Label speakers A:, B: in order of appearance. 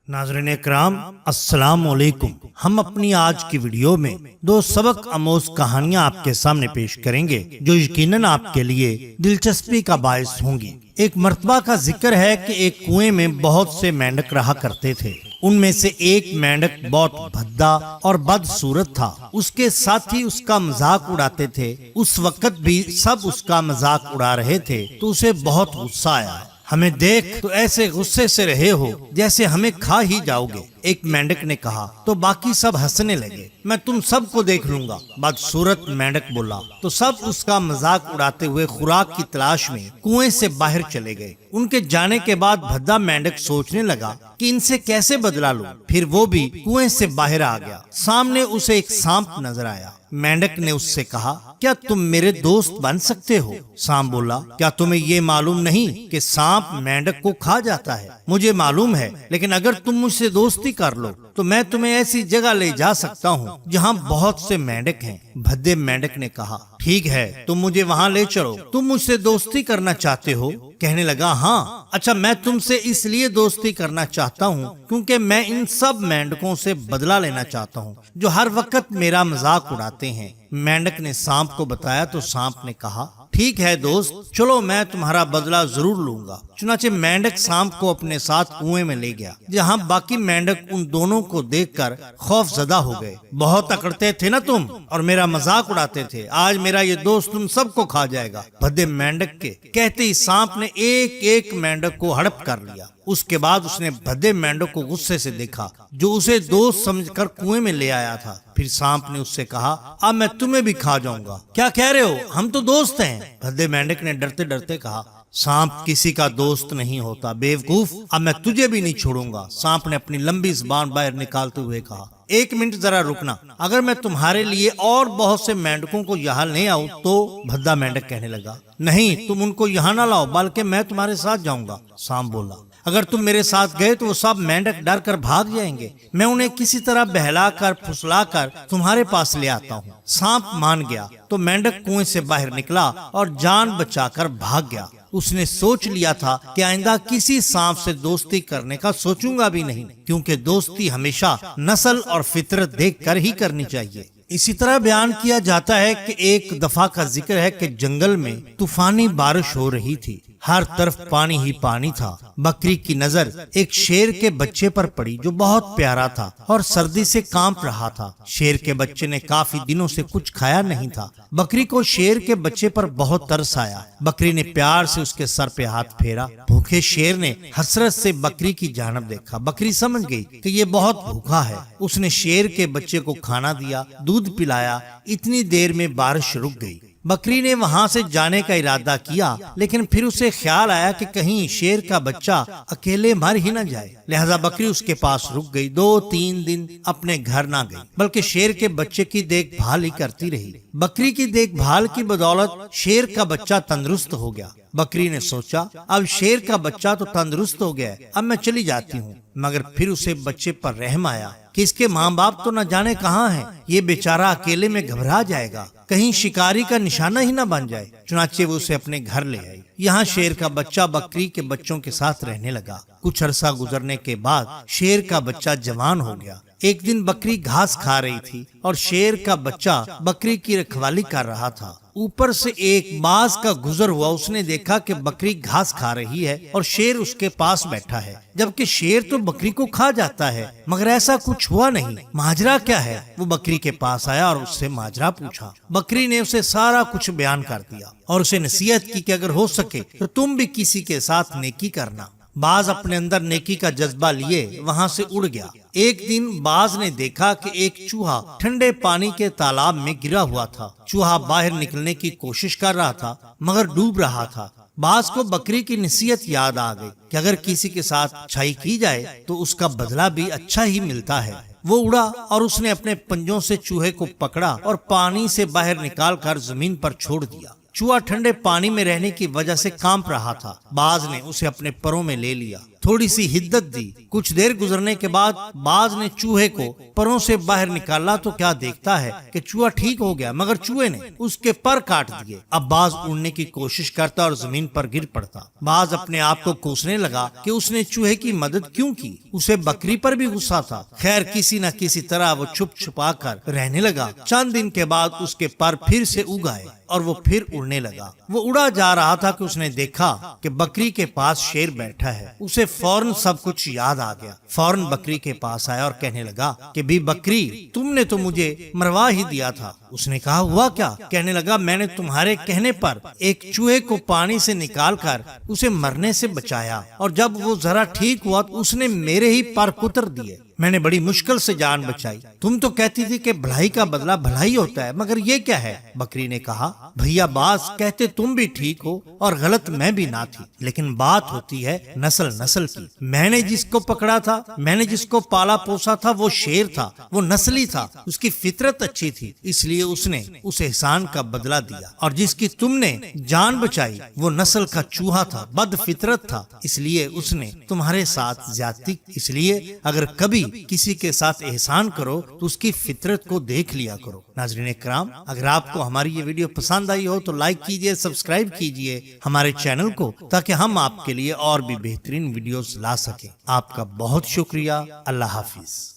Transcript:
A: नाज़रीन इकराम अस्सलाम वालेकुम। हम अपनी आज की वीडियो में दो सबक आमोज कहानियां आपके सामने पेश करेंगे जो यकीनन आपके लिए दिलचस्पी का बायस होंगी। एक मर्तबा का जिक्र है कि एक कुएं में बहुत से मेंढक रहा करते थे। उनमें से एक मेंढक बहुत भद्दा और बदसूरत था। उसके साथी उसका मजाक उड़ाते थे। उस वक्त भी सब उसका मजाक उड़ा रहे थे तो उसे बहुत गुस्सा आया। हमें देख तो ऐसे गुस्से से रहे हो जैसे हमें खा ही जाओगे, एक मेंढक ने कहा। तो बाकी सब हंसने लगे। मैं तुम सबको देख लूंगा, बदसूरत मेंढक बोला। तो सब उसका मजाक उड़ाते हुए खुराक की तलाश में कुएं से बाहर चले गए। उनके जाने के बाद भद्दा मेंढक सोचने लगा कि इनसे कैसे बदला लूं। फिर वो भी कुएं से बाहर आ गया। सामने उसे एक सांप नजर आया। मेंढक ने उससे कहा, क्या तुम मेरे दोस्त बन सकते हो? सांप बोला, क्या तुम्हें ये मालूम नहीं कि सांप मेंढक को खा जाता है? मुझे मालूम है, लेकिन अगर तुम मुझसे दोस्ती कर लो तो मैं तुम्हें ऐसी जगह ले जा सकता हूँ जहाँ बहुत से मेंढक हैं। भद्दे मेंढक ने कहा, ठीक है, तुम मुझे वहाँ ले चलो। तुम मुझसे दोस्ती करना चाहते हो? कहने लगा, हाँ। अच्छा, मैं तुमसे इसलिए दोस्ती करना चाहता हूँ क्योंकि मैं इन सब मेंढकों से बदला लेना चाहता हूँ जो हर वक्त मेरा मजाक उड़ाते हैं। मेंढक ने सांप को बताया तो सांप ने कहा, ठीक है दोस्त, चलो मैं तुम्हारा बदला जरूर लूंगा। चुनाचे मेंढक सांप को अपने साथ कुएं में ले गया, जहाँ बाकी मेंढक उन दोनों को देखकर खौफजदा हो गए। बहुत अकड़ते थे ना तुम और मेरा मजाक उड़ाते थे। आज मेरा ये दोस्त तुम सबको खा जाएगा। भद्दे मेंढक के कहते ही सांप ने एक एक मेंढक को हड़प कर लिया। उसके बाद उसने भद्दे मेंढक को गुस्से से देखा जो उसे दोस्त समझकर कुएं में ले आया था। फिर सांप ने उससे कहा, अब मैं तुम्हें भी खा जाऊंगा। क्या कह रहे हो? हम तो दोस्त हैं। भद्दे मेंढक ने डरते डरते कहा, सांप किसी का दोस्त नहीं होता बेवकूफ, अब मैं तुझे भी नहीं छोड़ूंगा। सांप ने अपनी लंबी जुबान बाहर निकालते हुए कहा, एक मिनट जरा रुकना, अगर मैं तुम्हारे लिए और बहुत से मेंढकों को यहाँ ले आऊं तो? भद्दा मेंढक कहने लगा, नहीं, तुम उनको यहाँ ना लाओ, बल्कि मैं तुम्हारे साथ जाऊंगा। सांप बोला, अगर तुम मेरे साथ गए तो वो सब मेंढक डर कर भाग जाएंगे। मैं उन्हें किसी तरह बहला कर फुसला कर तुम्हारे पास ले आता हूँ। सांप मान गया तो मेंढक कुएं से बाहर निकला और जान बचाकर भाग गया। उसने सोच लिया था कि आइंदा किसी सांप से दोस्ती करने का सोचूंगा भी नहीं, क्योंकि दोस्ती हमेशा नस्ल और फितरत देख कर ही करनी चाहिए। इसी तरह बयान किया जाता है कि एक दफा का जिक्र है कि जंगल में तूफानी बारिश हो रही थी। हर तरफ पानी ही पानी था। बकरी की नजर एक शेर के बच्चे पर पड़ी जो बहुत प्यारा था और सर्दी से कांप रहा था। शेर के बच्चे ने काफी दिनों से कुछ खाया नहीं था। बकरी को शेर के बच्चे पर बहुत तरस आया। बकरी ने प्यार से उसके सर पे हाथ फेरा। भूखे शेर ने हसरत से बकरी की जानब देखा। बकरी समझ गई कि ये बहुत भूखा है। उसने शेर के बच्चे को खाना दिया, दूध पिलाया। इतनी देर में बारिश रुक गई। बकरी ने वहां से जाने का इरादा किया, लेकिन फिर उसे ख्याल आया कि कहीं शेर का बच्चा अकेले मर ही न जाए। लिहाजा बकरी उसके पास रुक गई। 2-3 दिन अपने घर ना गई, बल्कि शेर के बच्चे की देखभाल ही करती रही। बकरी की देखभाल की बदौलत शेर का बच्चा तंदुरुस्त हो गया। बकरी ने सोचा, अब शेर का बच्चा तो तंदुरुस्त हो गया है, अब मैं चली जाती हूँ। मगर फिर उसे बच्चे पर रहम आया कि इसके माँ बाप तो न जाने कहाँ हैं। ये बेचारा अकेले में घबरा जाएगा, कहीं शिकारी का निशाना ही न बन जाए। चुनाचे वो उसे अपने घर ले आई। यहाँ शेर का बच्चा बकरी के बच्चों के साथ रहने लगा। कुछ अरसा गुजरने के बाद शेर का बच्चा जवान हो गया। एक दिन बकरी घास खा रही थी और शेर का बच्चा बकरी की रखवाली कर रहा था। ऊपर से एक बाज का गुजर हुआ। उसने देखा कि बकरी घास खा रही है और शेर उसके पास बैठा है, जबकि शेर तो बकरी को खा जाता है। मगर ऐसा कुछ हुआ नहीं। माजरा क्या है? वो बकरी के पास आया और उससे माजरा पूछा। बकरी ने उसे सारा कुछ बयान कर दिया और उसे नसीहत की कि अगर हो सके तो तुम भी किसी के साथ नेकी करना। बाज अपने अंदर नेकी का जज्बा लिए वहाँ से उड़ गया। एक दिन बाज ने देखा कि एक चूहा ठंडे पानी के तालाब में गिरा हुआ था। चूहा बाहर निकलने की कोशिश कर रहा था मगर डूब रहा था। बाज को बकरी की नसीहत याद आ गई कि अगर किसी के साथ अच्छाई की जाए तो उसका बदला भी अच्छा ही मिलता है। वो उड़ा और उसने अपने पंजों से चूहे को पकड़ा और पानी से बाहर निकाल कर जमीन पर छोड़ दिया। चूहा ठंडे पानी में रहने की वजह से कांप रहा था। बाज ने उसे अपने परों में ले लिया थोड़ी सी हिद्दत दी। कुछ देर गुजरने के बाद बाज ने चूहे को परों से बाहर निकाला तो क्या देखता है कि चूहा ठीक हो गया, मगर चूहे ने उसके पर काट दिए। अब बाज उड़ने की कोशिश करता और जमीन पर गिर पड़ता। बाज अपने आप को कोसने लगा कि उसने चूहे की मदद क्यों की। उसे बकरी पर भी गुस्सा था। खैर किसी न किसी तरह वो छुप छुपा कर रहने लगा। चंद दिन के बाद उसके पर फिर से उग आए और वो फिर उड़ने लगा। वो उड़ा जा रहा था कि उसने देखा कि बकरी के पास शेर बैठा है। उसे फौरन सब कुछ याद आ गया। फौरन बकरी के पास आया और कहने लगा कि भी बकरी, तुमने तो मुझे मरवा ही दिया था। उसने कहा हुआ क्या? कहने लगा मैंने तुम्हारे कहने पर एक चूहे को पानी से निकालकर उसे मरने से बचाया, और जब वो जरा ठीक हुआ तो उसने मेरे ही पर कुतर दिए। मैंने बड़ी मुश्किल से जान बचाई। तुम तो कहती थी कि भलाई का बदला भलाई होता है, मगर ये क्या है? बकरी ने कहा भैया बाज, कहते तुम भी ठीक हो और गलत मैं भी ना थी, लेकिन बात होती है नस्ल नस्ल की। मैंने जिसको पकड़ा था, मैंने जिसको पाला पोसा था, वो शेर था, वो नस्ली था, उसकी फितरत अच्छी थी, इसलिए उसने उस एहसान का बदला दिया। और जिसकी तुमने जान बचाई वो नस्ल का चूहा था, बद फितरत था, इसलिए उसने तुम्हारे साथ ज्यादती। इसलिए अगर कभी किसी के साथ एहसान करो तो उसकी फितरत को देख लिया करो। नाज़रीन इकराम, अगर आपको हमारी ये वीडियो पसंद आई हो तो लाइक कीजिए, सब्सक्राइब कीजिए हमारे चैनल को, ताकि हम आपके लिए और भी बेहतरीन वीडियोस ला सकें। आपका बहुत शुक्रिया। अल्लाह हाफिज।